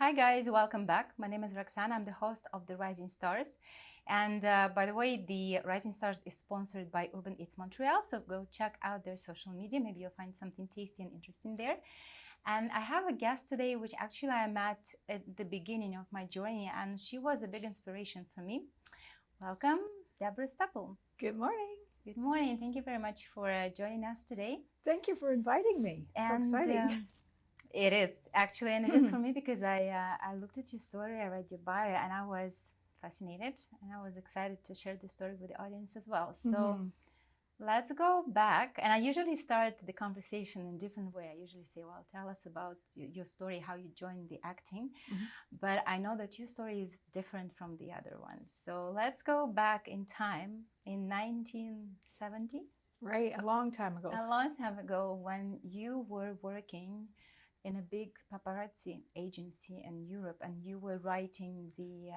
Hi guys, welcome back. My name is Roksana. I'm the host of the Rising Stars. And by the way, the Rising Stars is sponsored by Urban Eats Montreal. So go check out their social media. Maybe you'll find something tasty and interesting there. And I have a guest today, which actually I met at the beginning of my journey, and she was a big inspiration for me. Welcome, Deborah Stupple. Good morning. Good morning. Thank you very much for joining us today. Thank you for inviting me. And, so exciting. It is actually, and it is for me because I looked at your story, I read your bio, and I was fascinated, and I was excited to share the story with the audience as well. So let's go back, and I usually start the conversation in a different way. I usually say, well, tell us about your story, how you joined the acting, but I know that your story is different from the other ones. So let's go back in time, in 1970. Right, a long time ago. A long time ago, when you were working in a big paparazzi agency in Europe, and you were writing the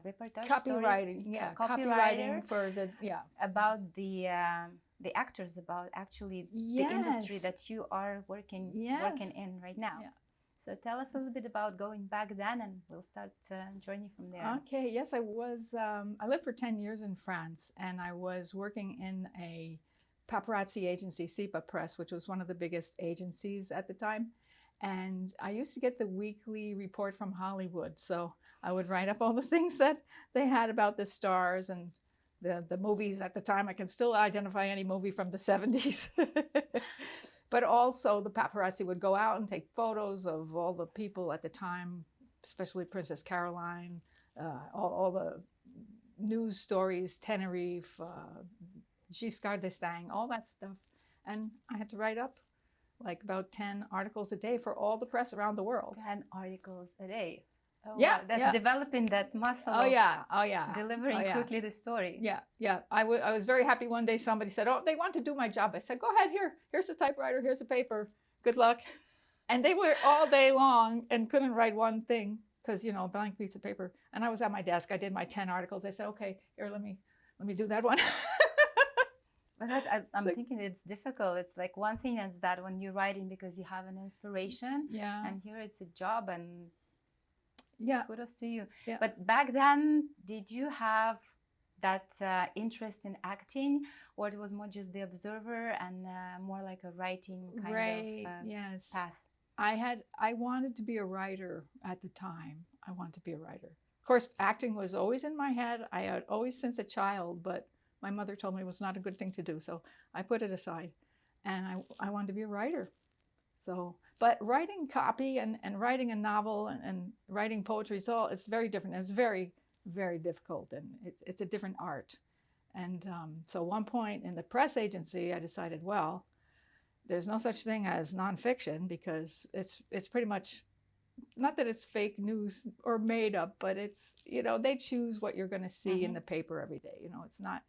reportage Copywriting, stories, copywriting for the about the actors, about actually the industry that you are working in right now. Yeah. So tell us a little bit about going back then, and we'll start journey from there. Okay, yes, I was. I lived for 10 years in France, and I was working in a paparazzi agency, SIPA Press, which was one of the biggest agencies at the time. And I used to get the weekly report from Hollywood. So I would write up all the things that they had about the stars and the movies at the time. I can still identify any movie from the 70s. But also the paparazzi would go out and take photos of all the people at the time, especially Princess Caroline, all the news stories, Tenerife, Giscard d'Estaing, all that stuff. And I had to write up like about 10 articles a day for all the press around the world. 10 articles a day. Oh, yeah, wow. That's developing that muscle. Oh yeah. Delivering quickly the story. Yeah. I was very happy one day somebody said, oh, they want to do my job. I said, go ahead, here's a typewriter, here's a paper, good luck. And they were all day long and couldn't write one thing because, blank piece of paper. And I was at my desk, I did my 10 articles. I said, okay, here, let me do that one. But I'm thinking it's difficult. It's like one thing is that when you're writing because you have an inspiration, and here it's a job, and kudos to you. Yeah. But back then, did you have that interest in acting, or it was more just the observer and more like a writing kind of path? I wanted to be a writer at the time. I wanted to be a writer. Of course, acting was always in my head. I had always since a child, but my mother told me it was not a good thing to do, so I put it aside, and I wanted to be a writer. So, but writing copy and writing a novel and writing poetry, it's very different. It's very, very difficult, and it's a different art. And so one point in the press agency, I decided, well, there's no such thing as nonfiction because it's pretty much, not that it's fake news or made up, but it's, they choose what you're going to see in the paper every day. It's not,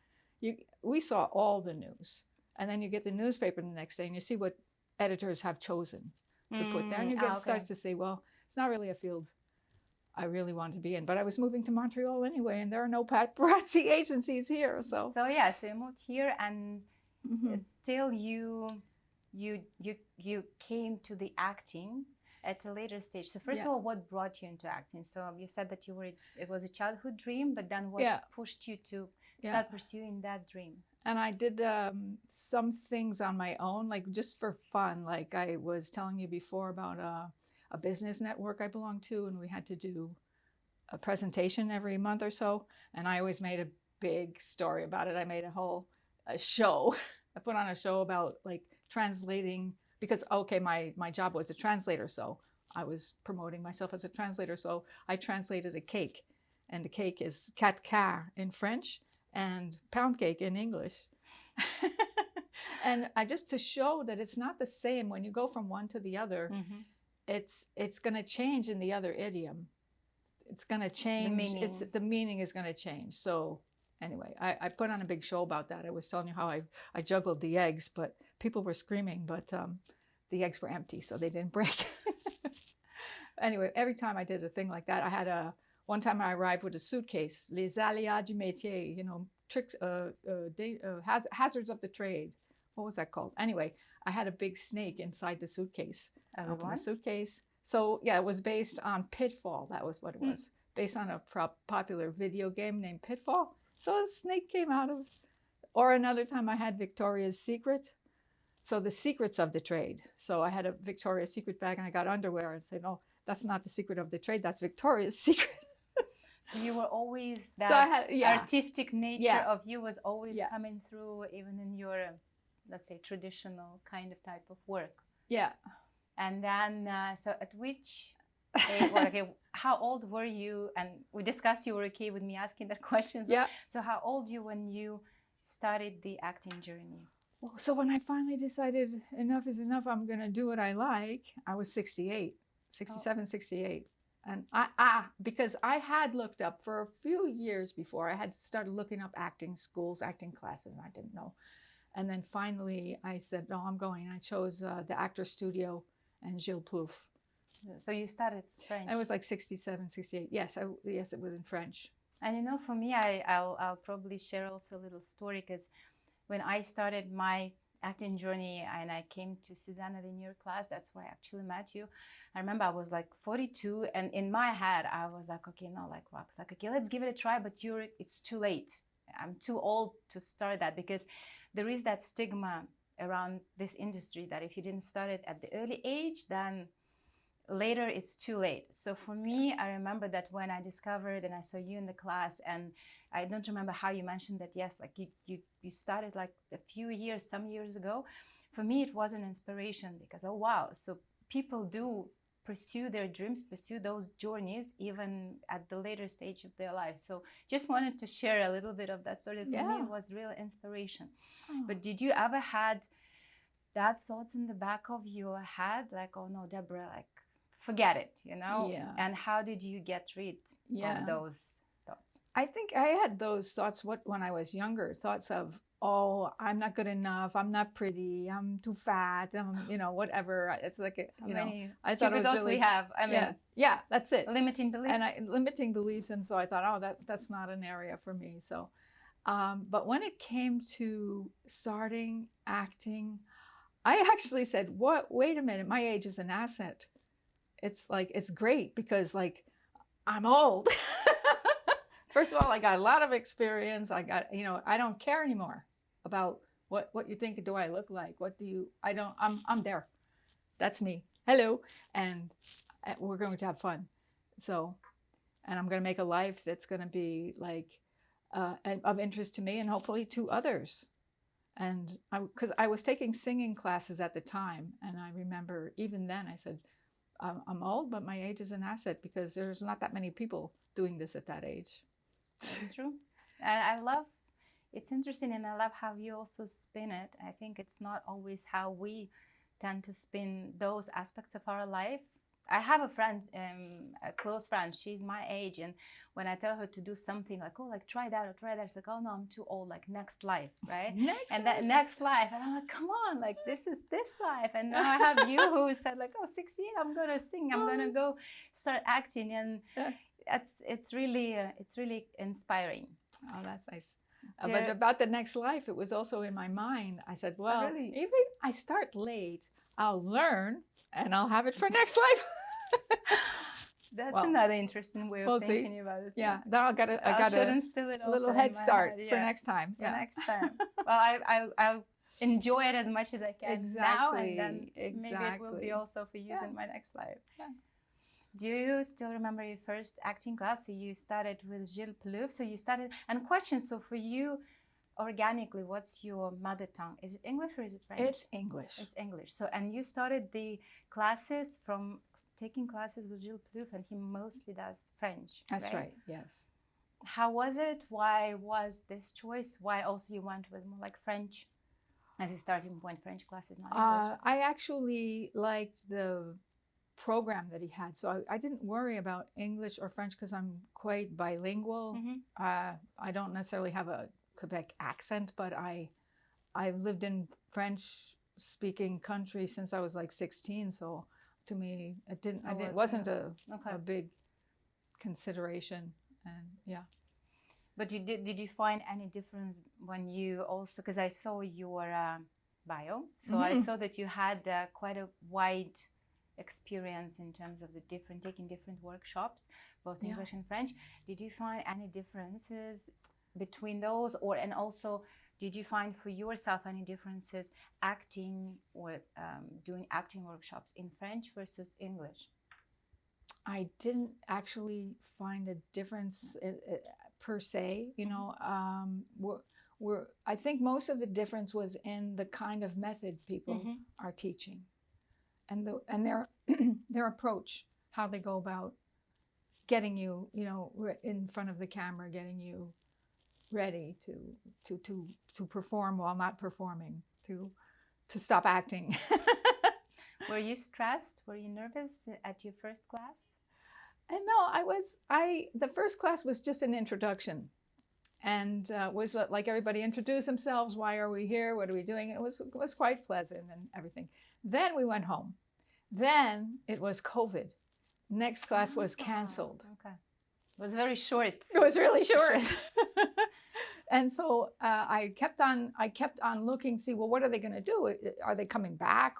we saw all the news, and then you get the newspaper the next day and you see what editors have chosen to put there, and you start to say, well, it's not really a field I really wanted to be in. But I was moving to Montreal anyway, and there are no paparazzi agencies here. So you moved here, and still you came to the acting at a later stage. So first of all, what brought you into acting? So you said that it was a childhood dream, but then what pushed you to start pursuing that dream? And I did some things on my own, like just for fun. Like I was telling you before about a business network I belonged to, and we had to do a presentation every month or so. And I always made a big story about it. I made a show. I put on a show about like translating, because my job was a translator, so I was promoting myself as a translator. So I translated a cake, and the cake is 4 in French and pound cake in English. And just to show that it's not the same when you go from one to the other, it's going to change in the other idiom. It's going to change. The meaning is going to change. So anyway, I put on a big show about that. I was telling you how I juggled the eggs, but people were screaming, but the eggs were empty, so they didn't break. Anyway, every time I did a thing like that, I had one time I arrived with a suitcase, les aléas du métier, tricks, hazards of the trade. What was that called? Anyway, I had a big snake inside the suitcase. I opened the suitcase, So yeah, it was based on Pitfall. That was what it was. Based on a popular video game named Pitfall. So a snake came out of, or another time I had Victoria's Secret. So the secrets of the trade. So I had a Victoria's Secret bag and I got underwear and said, no, that's not the secret of the trade. That's Victoria's Secret. So you were always that So I had, artistic nature of you was always coming through, even in your, let's say, traditional kind of type of work. Yeah. And then, so at which age, well, okay, how old were you? And we discussed you were okay with me asking that question. Yeah. So how old you when you started the acting journey? Well, so when I finally decided enough is enough, I'm going to do what I like, I was 68, 67, 68. And because I had looked up for a few years before, I had started looking up acting schools, acting classes, I didn't know. And then finally I said, no, I'm going. I chose the Actor Studio and Gilles Plouffe. So you started French. I was like 67, 68. Yes, yes, it was in French. And you know, for me, I'll probably share also a little story, because when I started my acting journey and I came to Susanna Lanier class, that's where I actually met you. I remember I was like 42, and in my head I was like, okay, no, like Rox, like, okay, let's give it a try, but it's too late. I'm too old to start that, because there is that stigma around this industry that if you didn't start it at the early age, then later it's too late. So for me, I remember that when I discovered and I saw you in the class, and I don't remember how you mentioned that, yes, like you started like some years ago. For me, it was an inspiration, because, oh wow, so people do pursue their dreams, pursue those journeys, even at the later stage of their life. So just wanted to share a little bit of that story. For me, it was real inspiration. But did you ever had that thoughts in the back of your head, like, oh no, Deborah, like, forget it, you know? Yeah. And how did you get rid of those thoughts? I think I had those thoughts when I was younger, thoughts of, oh, I'm not good enough, I'm not pretty, I'm too fat, you know, whatever. It's like, I thought it was really, we have. I mean, yeah, that's it. Limiting beliefs. And limiting beliefs. And so I thought, oh, that's not an area for me. So, but when it came to starting acting, I actually said, wait a minute, my age is an asset. It's like, it's great because like, I'm old. First of all, I got a lot of experience. I got, I don't care anymore about what you think. Do I look like? I'm there. That's me. Hello. And we're going to have fun. So, and I'm going to make a life that's going to be like of interest to me and hopefully to others. And because I was taking singing classes at the time. And I remember even then I said, I'm old, but my age is an asset because there's not that many people doing this at that age. That's true. And it's interesting, and I love how you also spin it. I think it's not always how we tend to spin those aspects of our life. I have a friend, a close friend, she's my age, and when I tell her to do something like, oh, like try that or try that, she's like, oh no, I'm too old, like next life, right? Next life. And I'm like, come on, like this is this life. And now I have you who said like, oh, 68, I'm gonna sing, I'm gonna go start acting. And it's really inspiring. Oh, that's nice. But about the next life, it was also in my mind. I said, well, even I start late, I'll learn and I'll have it for next life. That's another interesting way of thinking about it. Yeah, then I got a little head start for next time. For next time. Well, I'll enjoy it as much as I can now, and then maybe it will be also for use in my next life. Yeah. Do you still remember your first acting class? So you started with Gilles Plouffe. So you started, and question, so for you, organically, what's your mother tongue? Is it English or is it French? It's English. It's English. So, and you started the classes from taking classes with Gilles Plouffe, and he mostly does French. That's right, yes. How was it? Why was this choice? Why also you went with more like French as a starting point, French classes, not English? I actually liked the program that he had. So I didn't worry about English or French because I'm quite bilingual. I don't necessarily have a Quebec accent, but I've lived in French speaking countries since I was like 16. So to me, it wasn't a big consideration. And yeah. But did you find any difference when you also, because I saw your bio, so I saw that you had quite a wide experience in terms of the taking different workshops, both Yeah. English and French. Did you find any differences between those, and also did you find for yourself any differences acting or doing acting workshops in French versus English? I didn't actually find a difference per se, you know. I think most of the difference was in the kind of method people are teaching, and their their approach, how they go about getting you, you know, in front of the camera, getting you ready to perform while not performing, to stop acting. Were you stressed? Were you nervous at your first class? And no, the first class was just an introduction, and was like everybody introduced themselves. Why are we here? What are we doing? It was quite pleasant and everything. Then we went home. Then it was COVID. Next class was canceled. Okay. It was very short. It was really short. And so I kept on looking, see, well, what are they going to do? Are they coming back?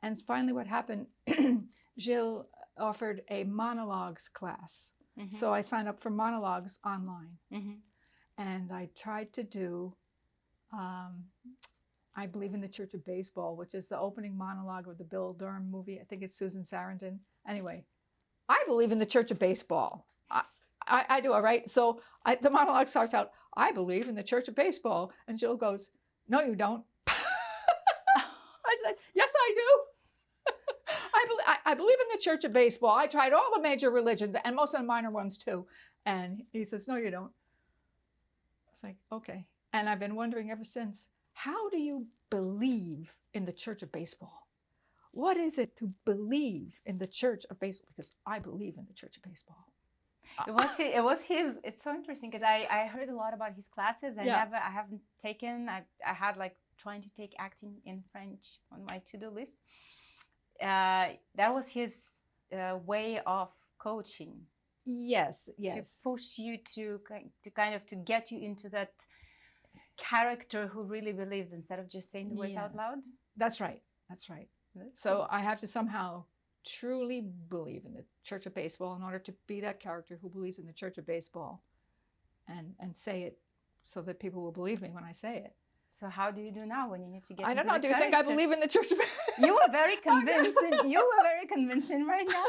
And finally what happened, Gilles offered a monologues class. So I signed up for monologues online. And I tried to do, I Believe in the Church of Baseball, which is the opening monologue of the Bill Durham movie. I think it's Susan Sarandon. Anyway, I believe in the Church of Baseball. I do, all right? So the monologue starts out, I believe in the Church of Baseball. And Jill goes, no, you don't. I said, yes, I do. I believe in the Church of Baseball. I tried all the major religions and most of the minor ones too. And he says, no, you don't. It's like, okay. And I've been wondering ever since, how do you believe in the Church of Baseball? What is it to believe in the Church of Baseball? Because I believe in the Church of Baseball. It was his. It's so interesting because I heard a lot about his classes. I haven't taken. I had like trying to take acting in French on my to-do list. That was his way of coaching. Yes. To push you to get you into that character who really believes instead of just saying the words out loud. That's right. That's so cool. I have to somehow truly believe in the Church of Baseball in order to be that character who believes in the Church of Baseball, and say it so that people will believe me when I say it. So how do you do now when you need to get? I don't know. Do you think I believe in the Church of Baseball? You were very convincing. You were very convincing right now.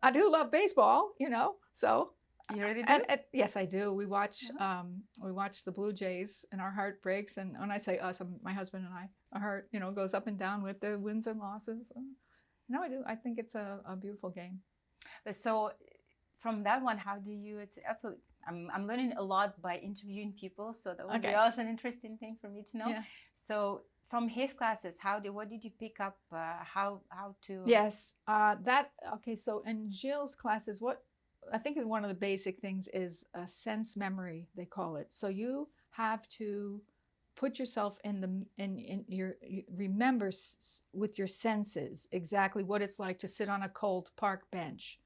I do love baseball, you know. So you really do? Yes, I do. We watch the Blue Jays, and our heart breaks. And when I say us, my husband and I, our heart, you know, goes up and down with the wins and losses. No, I do. I think it's a beautiful game. So from that one, how do you? It's also I'm learning a lot by interviewing people, so that would be also an interesting thing for me to know. Yeah. So from his classes, what did you pick up? How to? Yes, So in Gilles' classes, what I think one of the basic things is a sense memory, they call it. So you have to put yourself remember with your senses exactly what it's like to sit on a cold park bench,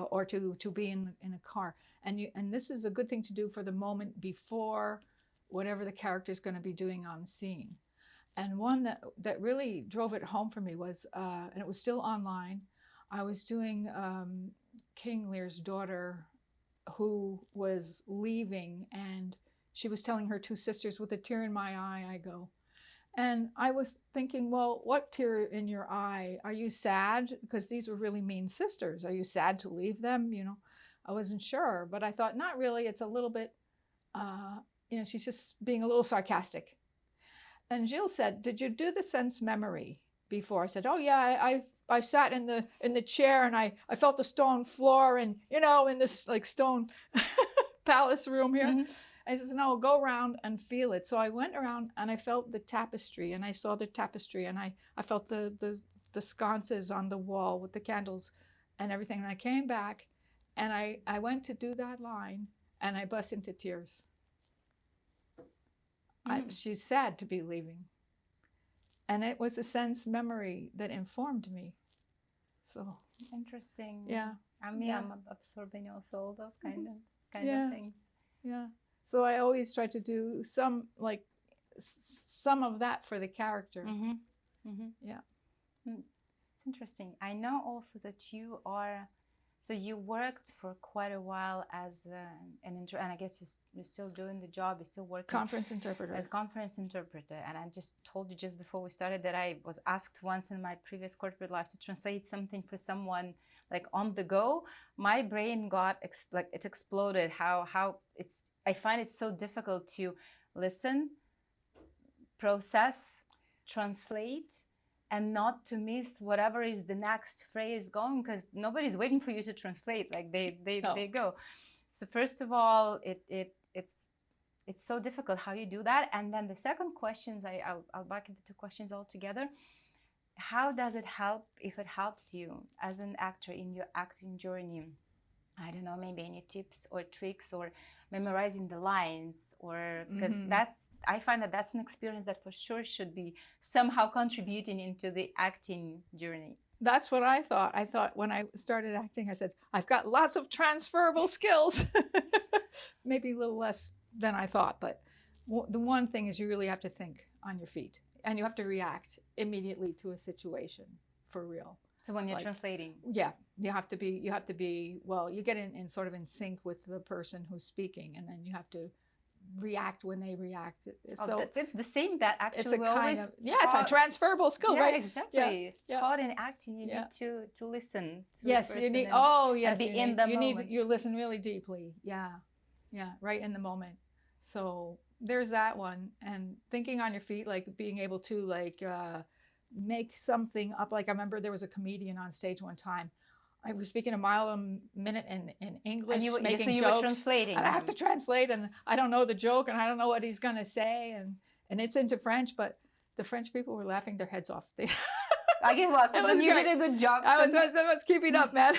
or to be in a car. And this is a good thing to do for the moment before whatever the character is going to be doing on scene. And one that really drove it home for me was, and it was still online, I was doing King Lear's daughter who was leaving, and she was telling her two sisters, with a tear in my eye, I go. And I was thinking, well, what tear in your eye? Are you sad? Because these were really mean sisters. Are you sad to leave them? You know, I wasn't sure, but I thought, not really. It's a little bit, she's just being a little sarcastic. And Gilles said, did you do the sense memory before? I said, oh yeah, I sat in the chair and I felt the stone floor and, you know, in this like stone palace room here. Mm-hmm. I said, no, go around and feel it. So I went around and I felt the tapestry, and I saw the tapestry, and I felt the sconces on the wall with the candles and everything. And I came back and I went to do that line and I burst into tears. She's sad to be leaving. And it was a sense memory that informed me. So interesting. Yeah. I'm absorbing also all those kind of things. Yeah. So I always try to do some of that for the character. Mm-hmm. Mm-hmm. Yeah. It's That's interesting. I know also that you are, so you worked for quite a while as and I guess you're still doing the job, you're still working Conference interpreter. as conference interpreter. And I just told you just before we started that I was asked once in my previous corporate life to translate something for someone like on the go. My brain got like it exploded. How it's, I find it so difficult to listen, process, translate, and not to miss whatever is the next phrase going, because nobody's waiting for you to translate. Like they go. So first of all, it's so difficult how you do that. And then the second questions, I'll back into two questions altogether. How does it help, if it helps you as an actor in your acting journey? I don't know, maybe any tips or tricks or memorizing the lines, or because I find that that's an experience that for sure should be somehow contributing into the acting journey. That's what I thought. I thought when I started acting, I said, I've got lots of transferable skills. Maybe a little less than I thought, but the one thing is you really have to think on your feet and you have to react immediately to a situation for real. So when you're translating, yeah, you have to be, well, you get in sort of in sync with the person who's speaking, and then you have to react when they react. So it's the same that actually we always it's a transferable skill, right? Exactly. Taught in acting, you need to listen to yes, the you need and be in the moment. You listen really deeply. Yeah, right in the moment. So there's that one, and thinking on your feet, like being able to like make something up. Like I remember there was a comedian on stage one time. I was speaking a mile a minute in English, making jokes. Were translating. And I have to translate, and I don't know the joke, and I don't know what he's going to say, and it's into French, but the French people were laughing their heads off. I guess well, so you did a good job. I was keeping up, man.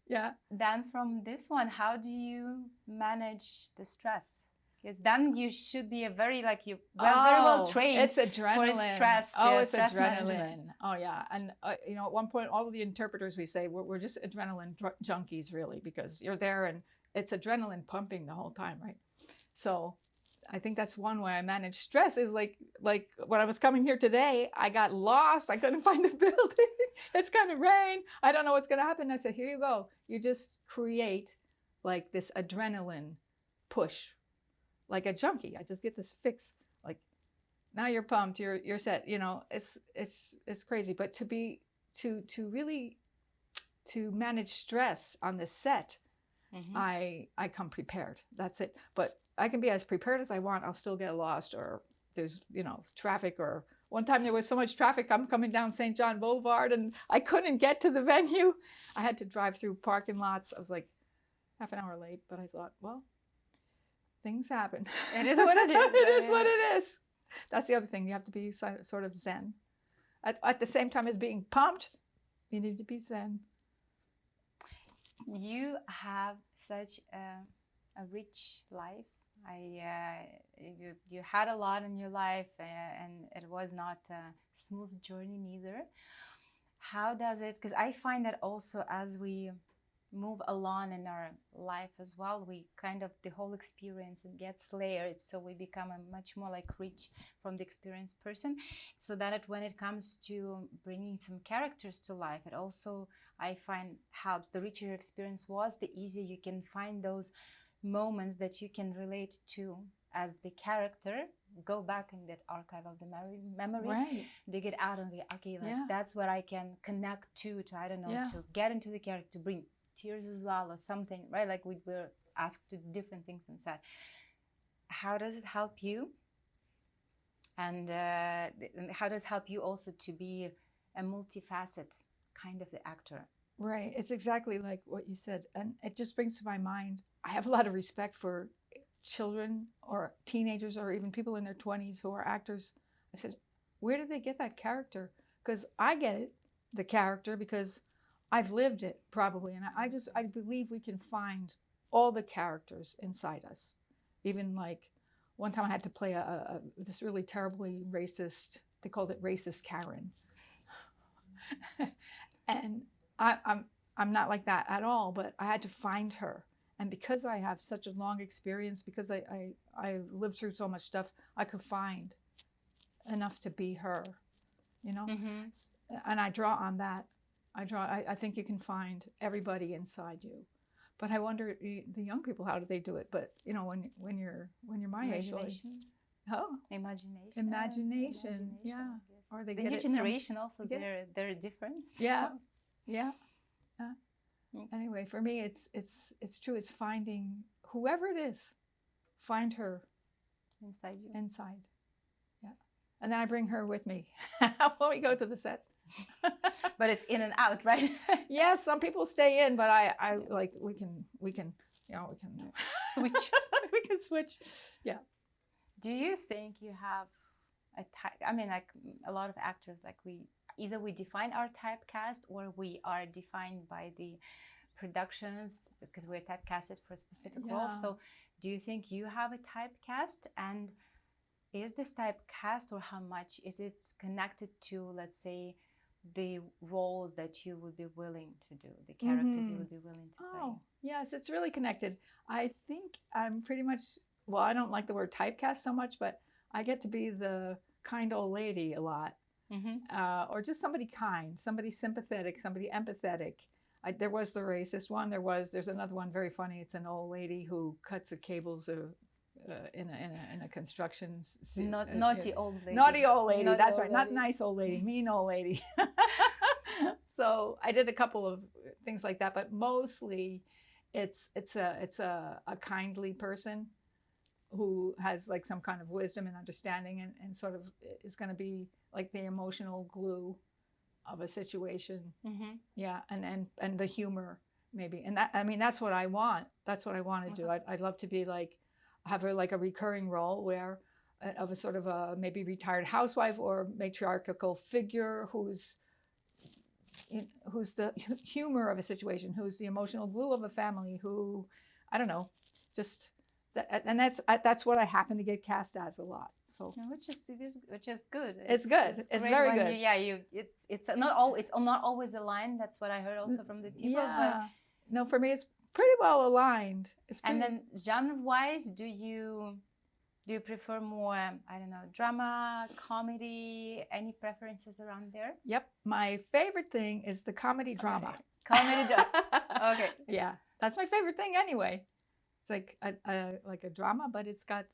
Yeah. Then from this one, how do you manage the stress? Because then you should be a very very well trained. It's adrenaline. For stress. It's stress adrenaline. Management. Oh yeah, and at one point, all of the interpreters we say we're just adrenaline junkies, really, because you're there and it's adrenaline pumping the whole time, right? So, I think that's one way I manage stress. Is like when I was coming here today, I got lost. I couldn't find the building. It's going to rain. I don't know what's going to happen. I said, here you go. You just create like this adrenaline push. Like a junkie, I just get this fix. Like now you're pumped, you're set. It's crazy. But to really manage stress on the set, I come prepared. That's it. But I can be as prepared as I want. I'll still get lost, or there's traffic. Or one time there was so much traffic. I'm coming down St. John Boulevard and I couldn't get to the venue. I had to drive through parking lots. I was like half an hour late, but I thought, well, things happen. It is what it is. It is what it is. That's the other thing. You have to be sort of zen. At the same time as being pumped, you need to be zen. You have such a rich life. You had a lot in your life, and it was not a smooth journey neither. How does it? Because I find that also as we move along in our life as well, we kind of, the whole experience, it gets layered, so we become a much more like rich from the experienced person, so that when it comes to bringing some characters to life, it also, I find, helps. The richer your experience was, the easier you can find those moments that you can relate to as the character, go back in that archive of the memory, right, dig it out and go, okay, that's where I can connect to I don't know, to get into the character, to bring tears as well or something, right? Like we were asked to do different things and said. How does it help you? And how does it help you also to be a multifaceted kind of the actor? Right. It's exactly like what you said. And it just brings to my mind, I have a lot of respect for children or teenagers or even people in their 20s who are actors. I said, where did they get that character? Because I get it, the character, because I've lived it probably. And I believe we can find all the characters inside us. Even like one time I had to play this really terribly racist, they called it racist Karen. And I'm not like that at all, but I had to find her. And because I have such a long experience, because I lived through so much stuff, I could find enough to be her. you know. Mm-hmm. And I draw on that. I think you can find everybody inside you. But I wonder, the young people, how do they do it? But you know, when you're my age, like, Imagination. oh, imagination, yeah. Yes. Or they The get new it from, generation also, they get it. they're different. Yeah, yeah. Mm. Anyway, for me, it's true. It's finding whoever it is, find her Inside you. inside. Yeah, and then I bring her with me when we go to the set. But it's in and out, right? Yeah, some people stay in, but I like we can you know, we can Switch. we can switch. Yeah. Do you think you have a type? I mean, like a lot of actors, like we define our typecast, or we are defined by the productions because we're typecasted for a specific role. Yeah. So do you think you have a typecast, and is this typecast, or how much is it connected to, let's say, the roles that you would be willing to do, the characters you would be willing to play? Oh, yes, it's really connected. I think I'm pretty much, well, I don't like the word typecast so much, but I get to be the kind old lady a lot. Or just somebody kind, somebody sympathetic, somebody empathetic. There was the racist one. There's another one very funny. It's an old lady who cuts the cables in a construction. Naughty old lady. Naughty old lady. Naughty That's old right. Not lady. nice old lady. Mean old lady. So I did a couple of things like that, but mostly it's a kindly person who has like some kind of wisdom and understanding, and sort of is going to be like the emotional glue of a situation. Yeah, and the humor maybe, and that, I mean, that's what I want. That's what I want to do. I'd love to be like, have like a recurring role where of a sort of a maybe retired housewife or matriarchal figure who's the humor of a situation, who's the emotional glue of a family, who, I don't know, just that, and that's what I happen to get cast as a lot. So which is good. It's good. It's very good. It's not always aligned. That's what I heard also from the people. Yeah. But no, for me, it's pretty well aligned. And then genre-wise, do you prefer more, I don't know, drama, comedy? Any preferences around there? Yep. My favorite thing is the comedy drama. Comedy drama. Okay. Yeah, that's my favorite thing anyway. It's like a drama, but it's got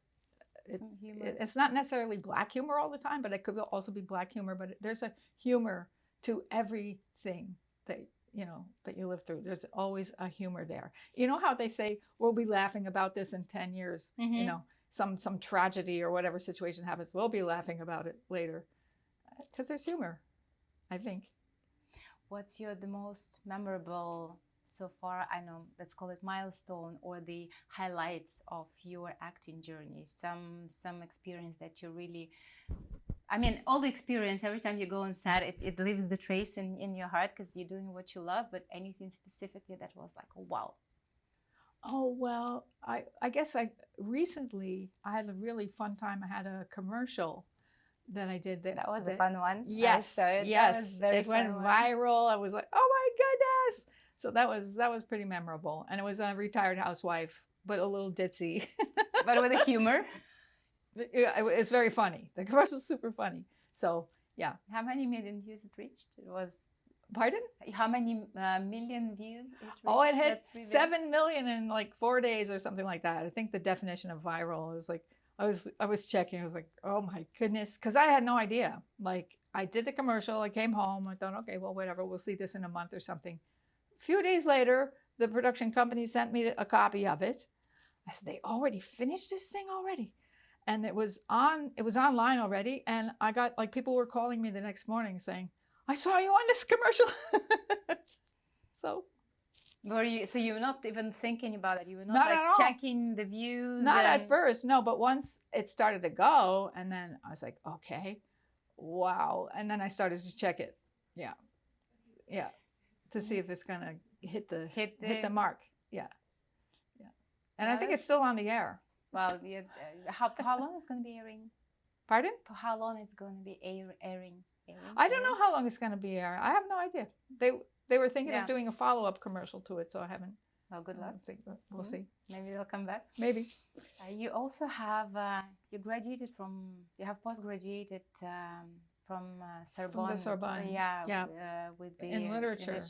it's not necessarily black humor all the time, but it could also be black humor. But there's a humor to everything that you live through. There's always a humor there. You know how they say we'll be laughing about this in 10 years. You know, some tragedy or whatever situation happens, we'll be laughing about it later because there's humor, I think. What's the most memorable so far, I know, let's call it milestone, or the highlights of your acting journey? Some experience that you really, I mean, all the experience, every time you go on set, it leaves the trace in your heart because you're doing what you love, but anything specifically that was like, oh, wow. Oh, well, I guess recently I had a really fun time. I had a commercial that I did. That was a fun one. Yes, yes. It went viral. I was like, oh my goodness. So that was pretty memorable. And it was a retired housewife, but a little ditzy. But with a humor. It's very funny. The commercial's super funny. So, yeah. How many million views it reached? It was... Pardon? How many million views it reached? Oh, it hit 7 million in like 4 days or something like that. I think the definition of viral is like, I was checking. I was like, oh my goodness. Because I had no idea. Like, I did the commercial. I came home. I thought, okay, well, whatever. We'll see this in a month or something. A few days later, the production company sent me a copy of it. I said, they already finished this thing already? And it was online already. And I got, like, people were calling me the next morning saying, I saw you on this commercial. So. So you were not even thinking about it? You were not like checking the views? Not at first, no. But once it started to go, and then I was like, okay, wow. And then I started to check it. Yeah. Yeah. To see if it's going to hit the mark. Yeah. Yeah. And I think it's still on the air. Well, yeah. For how long it's going to be airing? Pardon? For how long it's going to be airing? I don't know how long it's going to be airing. I have no idea. They were thinking of doing a follow-up commercial to it, so I haven't. Well, good luck. We'll see. Maybe they'll come back. Maybe. You also have you have postgraduated from Sorbonne. From the Sorbonne. Yeah. With the In literature.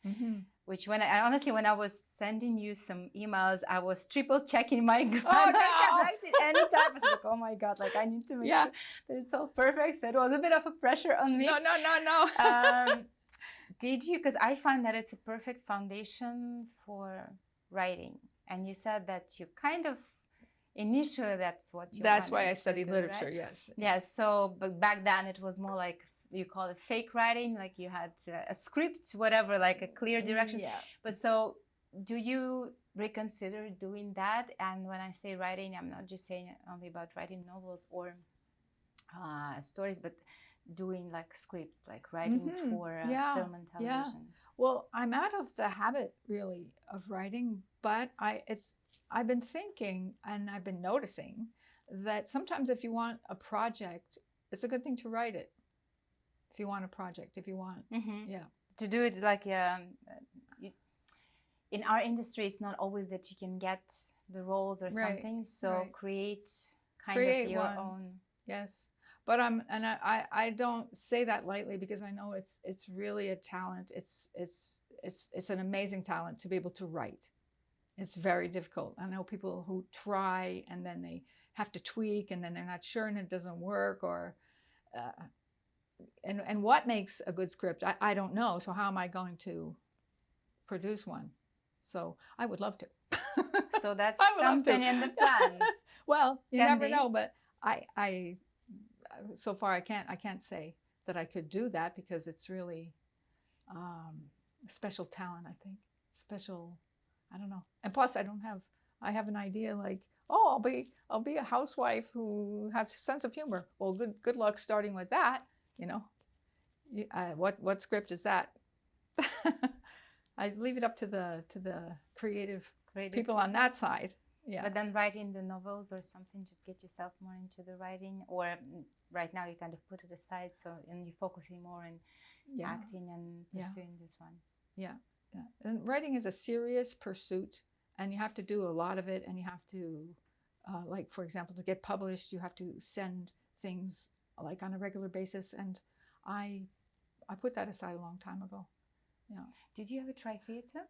Mm-hmm. Which when I was sending you some emails, I was triple checking my grammar. Oh, no. Corrected any time. I was like, oh my God, like I need to make sure that it's all perfect. So it was a bit of a pressure on me. No. Did you, because I find that it's a perfect foundation for writing. And you said that you kind of, initially that's what you That's why wanted I studied to do, literature, right? yes. Yes, so, but back then it was more like, you call it fake writing, like you had a script, whatever, like a clear direction. Yeah. But so do you reconsider doing that? And when I say writing, I'm not just saying only about writing novels or stories, but doing like scripts, like writing for film and television. Yeah. Well, I'm out of the habit really of writing, but I've been thinking and I've been noticing that sometimes if you want a project, it's a good thing to write it. If you want a project, if you want, to do it like in our industry, it's not always that you can get the roles or something. So create of your own. Yes, but I don't say that lightly because I know it's really a talent. It's an amazing talent to be able to write. It's very difficult. I know people who try and then they have to tweak and then they're not sure and it doesn't work or. And what makes a good script, I don't know. So how am I going to produce one? So I would love to. So that's something in the plan. Well, you never know, but I so far I can't say that I could do that because it's really a special talent, I think. Special, I don't know. And plus I have an idea like, oh, I'll be a housewife who has a sense of humor. Well, good luck starting with that. You know, what script is that? I leave it up to the creative people on that side. Yeah. But then writing the novels or something, just get yourself more into the writing. Or right now you kind of put it aside, and you're focusing more on acting and pursuing this one. Yeah. And writing is a serious pursuit, and you have to do a lot of it, and you have to, like for example, to get published, you have to send things like on a regular basis, and I put that aside a long time ago. Yeah. Did you ever try theater?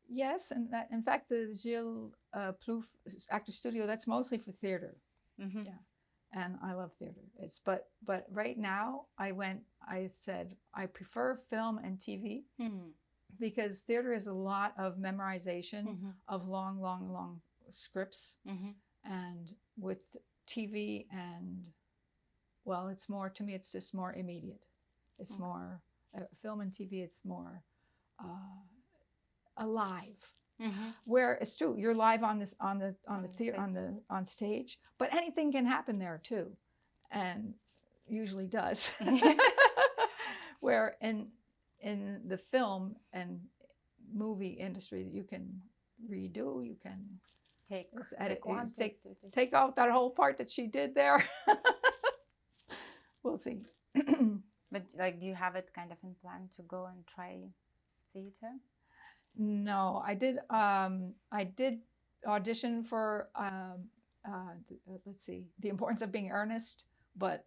Yes, and in fact, the Gilles Plouffe Actor Studio, that's mostly for theater. Mm-hmm. Yeah, and I love theater. But right now, I said I prefer film and TV because theater is a lot of memorization of long scripts, and with TV and well, it's more, to me, it's just more immediate. It's more, film and TV, it's more alive. Where it's true, you're live on stage, but anything can happen there too, and usually does. Where in the film and movie industry, you can redo, you can take out that whole part that she did there. We'll see. But like, do you have it kind of in plan to go and try theater? No, I did audition for let's see, The Importance of Being Earnest, but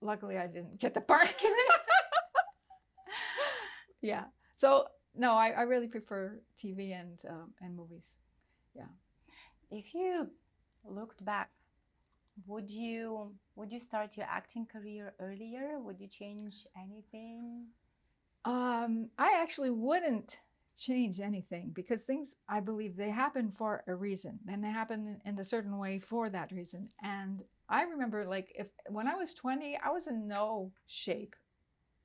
luckily I didn't get the part. Yeah. So no, I really prefer TV and movies. Yeah. If you looked back, would you start your acting career earlier? Would you change anything? I actually wouldn't change anything because things, I believe, they happen for a reason, and they happen in a certain way for that reason. And I remember, like, when I was 20, I was in no shape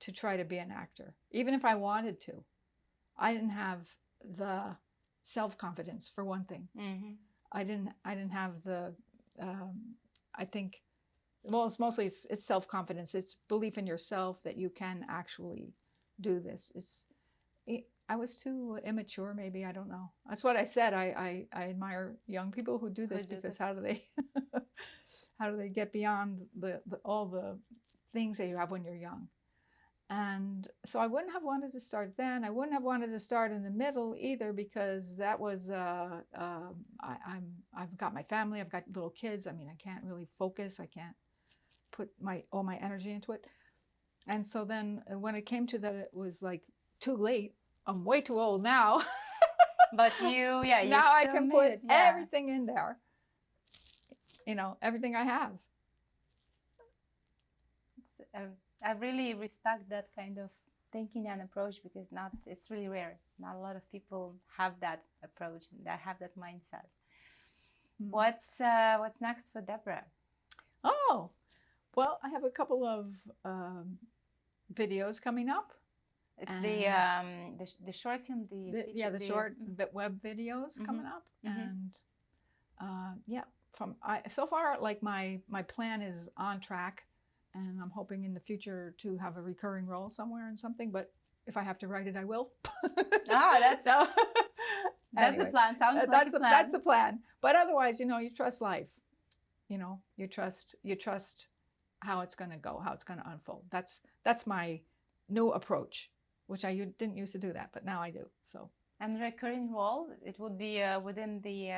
to try to be an actor, even if I wanted to. I didn't have the self-confidence, for one thing. I didn't have the I think, well, it's mostly it's self-confidence. It's belief in yourself that you can actually do this. I was too immature, maybe. I don't know. That's what I said. I admire young people who do this because how do they get beyond all the things that you have when you're young? And so I wouldn't have wanted to start then. I wouldn't have wanted to start in the middle either because that was I've got my family, I've got little kids. I mean, I can't really focus. I can't put all my energy into it. And so then when it came to that, it was like too late. I'm way too old now. But you now I still can made put it. Yeah. everything in there. Everything I have. I really respect that kind of thinking and approach, because it's really rare. Not a lot of people have that approach and that have that mindset. What's next for Deborah? Oh, well, I have a couple of videos coming up. It's the short film, the short web videos coming up, and so far, like my plan is on track, and I'm hoping in the future to have a recurring role somewhere in something. But if I have to write it, I will. That's anyway, the plan. Sounds like a plan. That's the plan. But otherwise, you trust life. You trust how it's going to go, how it's going to unfold. That's my new approach, which I didn't used to do that, but now I do. So. And recurring role, it would be within the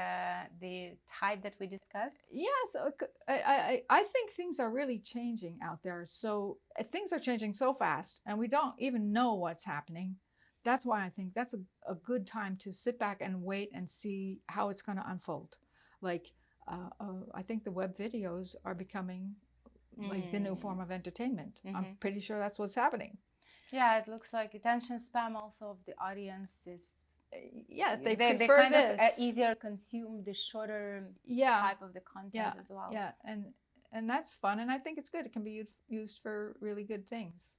type that we discussed. Yeah, so I think things are really changing out there. So things are changing so fast, and we don't even know what's happening. That's why I think that's a good time to sit back and wait and see how it's going to unfold. Like, I think the web videos are becoming like the new form of entertainment. I'm pretty sure that's what's happening. Yeah, it looks like attention span also of the audience is. Yeah, they kind this. of easier consume the shorter type of the content as well. Yeah, and that's fun, and I think it's good. It can be used for really good things.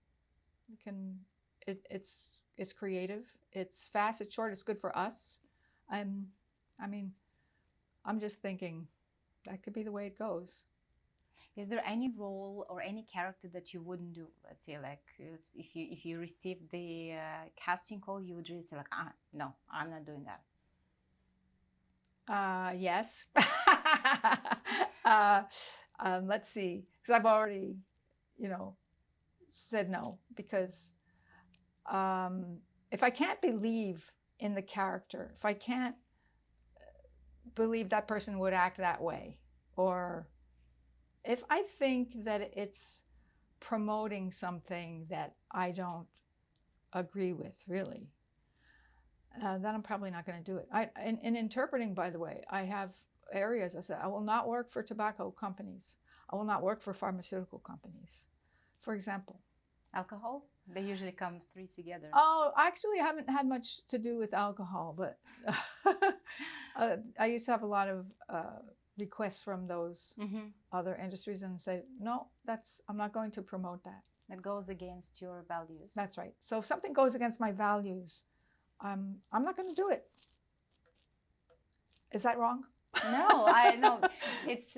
It's creative. It's fast. It's short. It's good for us. I mean, I'm just thinking that could be the way it goes. Is there any role or any character that you wouldn't do? Let's say, like, if you received the casting call, you would really say, like, no, I'm not doing that. Yes. Let's see, because I've already, said no, because if I can't believe in the character, if I can't believe that person would act that way, or if I think that it's promoting something that I don't agree with, really, then I'm probably not going to do it. In interpreting, by the way, I have areas. I said I will not work for tobacco companies. I will not work for pharmaceutical companies. For example, alcohol. They usually come three together. Oh, actually, I haven't had much to do with alcohol, but I used to have a lot of requests from those other industries, and say, no, I'm not going to promote that. It goes against your values. That's right. So if something goes against my values, I'm not going to do it. Is that wrong? No, I know. It's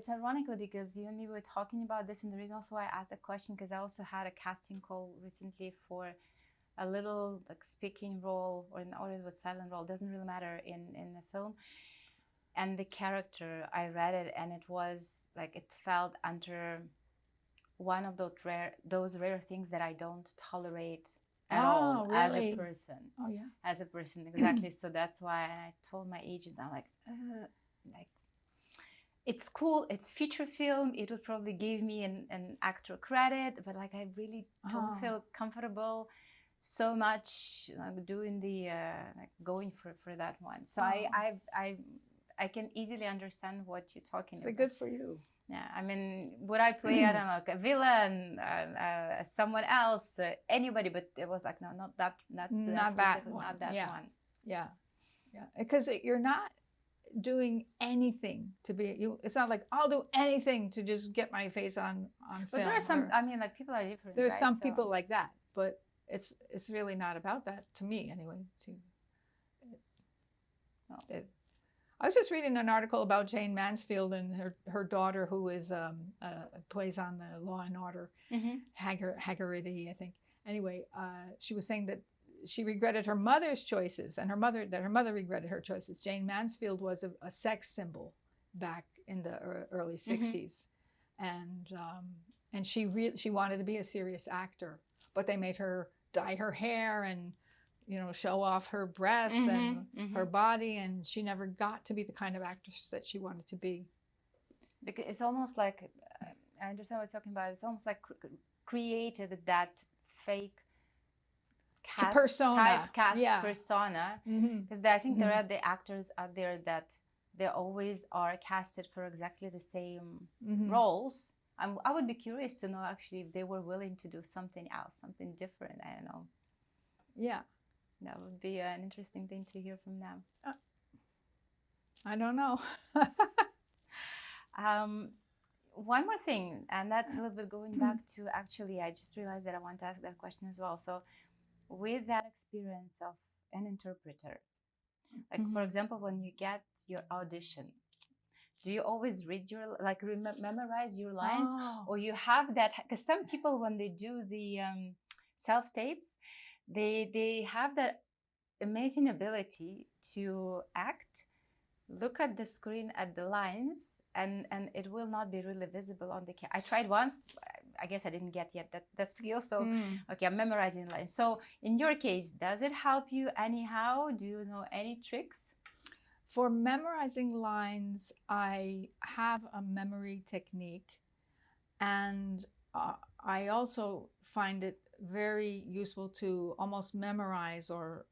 ironically, because you and me were talking about this, and the reason also why I asked the question, because I also had a casting call recently for a little like speaking role or an audio with silent role, doesn't really matter, in the film. And the character, I read it, and it was like, it felt under one of those rare things that I don't tolerate at all, really? As a person. Oh yeah. As a person, exactly. So that's why I told my agent, I'm like, it's cool, it's feature film, it would probably give me an actor credit, but like I really don't feel comfortable so much doing the going for that one. So I can easily understand what you're talking about. Good for you. Yeah, I mean, would I play, I don't know, like a villain, someone else, anybody? But it was like, no, not that one. Yeah. Because you're not doing anything to be you. It's not like I'll do anything to just get my face on film. But there are some. I mean, like, people are different. There's some people like that, but it's really not about that to me anyway. I was just reading an article about Jane Mansfield and her daughter, who is plays on the Law and Order, Haggerty, I think. Anyway, she was saying that she regretted her mother's choices, and her mother regretted her choices. Jane Mansfield was a sex symbol back in the early '60s, and she wanted to be a serious actor, but they made her dye her hair and show off her breasts and her body, and she never got to be the kind of actress that she wanted to be. Because it's almost like, I understand what you're talking about, it's almost like created that fake cast Persona. typecast Yeah. persona, Mm-hmm. because I think there are the actors out there that they always are casted for exactly the same roles. I would be curious to know actually if they were willing to do something else, something different. I don't know. Yeah. That would be an interesting thing to hear from them. I don't know. One more thing, and that's a little bit going back to, actually, I just realized that I want to ask that question as well. So with that experience of an interpreter, like for example, when you get your audition, do you always read your, like memorize your lines, or you have that? Because some people, when they do the self-tapes, they have that amazing ability to act, look at the screen at the lines, and it will not be really visible on the camera. I tried once. I guess I didn't get yet that skill. So okay, I'm memorizing lines. So in your case, does it help you anyhow? Do you know any tricks? For memorizing lines, I have a memory technique, and I also find it very useful to almost memorize or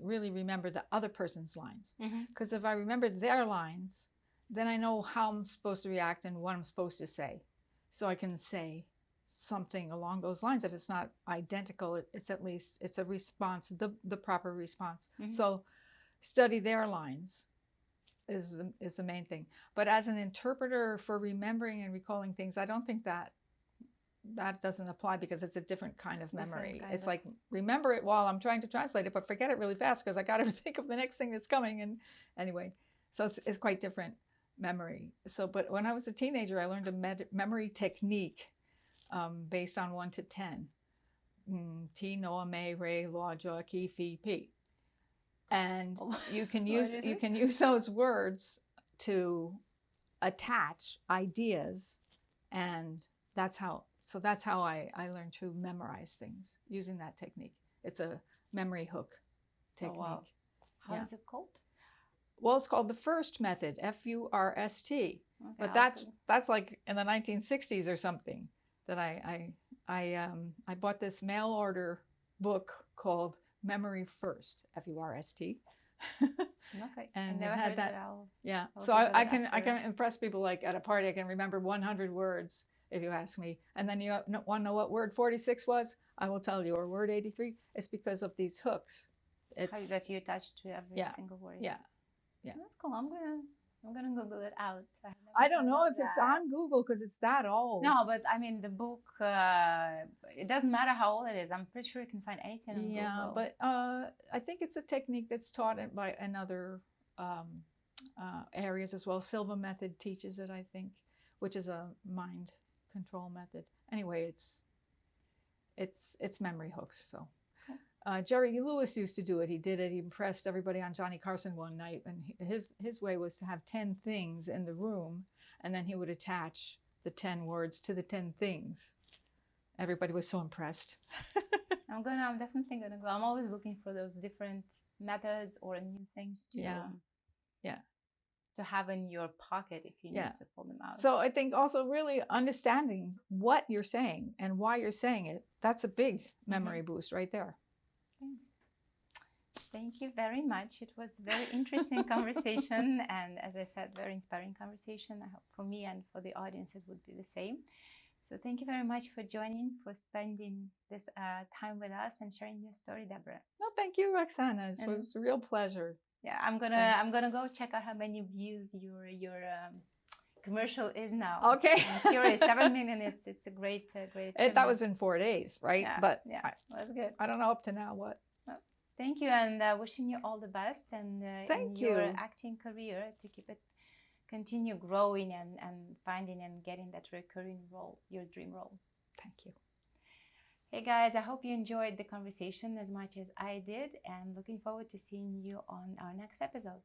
really remember the other person's lines. Because if I remember their lines, then I know how I'm supposed to react and what I'm supposed to say. So I can say something along those lines. If it's not identical, it's at least, it's a response, the proper response. So study their lines is the main thing. But as an interpreter for remembering and recalling things, I don't think that doesn't apply, because it's a different kind of memory. It's like, remember it while I'm trying to translate it, but forget it really fast because I got to think of the next thing that's coming. And anyway, so it's quite different memory. So, but when I was a teenager, I learned a memory technique based on 1 to 10. T, Noah, May, Ray, Law, Jaw, Ki, Fi, Pi. And you can use those words to attach ideas, and that's how I learned to memorize things using that technique. It's a memory hook technique. Oh, wow. How is it called? Well, it's called the FIRST method, FURST. Okay, but that's like in the 1960s or something that I bought this mail order book called Memory First, FURST. Okay. And I never heard that. Yeah. So I can impress people, like at a party, I can remember 100 words if you ask me. And then you want to know what word 46 was? I will tell you. Or word 83. It's because of these hooks. It's that you attach to every single word. Yeah. That's cool. I'm gonna Google it out. I don't know if it's on Google because it's that old. No, but I mean the book. It doesn't matter how old it is. I'm pretty sure you can find anything on Google. Yeah, but I think it's a technique that's taught by another areas as well. Silva method teaches it, I think, which is a mind control method. Anyway, it's memory hooks. So. Jerry Lewis used to do it. He did it. He impressed everybody on Johnny Carson one night, and his way was to have 10 things in the room, and then he would attach the 10 words to the 10 things. Everybody was so impressed. I'm definitely gonna go. I'm always looking for those different methods or new things to have in your pocket if you need to pull them out. So I think also really understanding what you're saying and why you're saying it, that's a big memory boost right there. Thank you very much. It was a very interesting conversation, and as I said, very inspiring conversation. I hope for me and for the audience it would be the same. So thank you very much for joining, for spending this time with us and sharing your story, Deborah. No, thank you, Roksana. It was a real pleasure. Yeah, I'm gonna go check out how many views your commercial is now. Okay. I'm curious. 7 million. It's a great that was in 4 days, right? Yeah, but that's good. I don't know up to now what. Thank you, and wishing you all the best, and in your acting career to continue growing and finding and getting that recurring role, your dream role. Thank you. Hey guys, I hope you enjoyed the conversation as much as I did, and looking forward to seeing you on our next episode.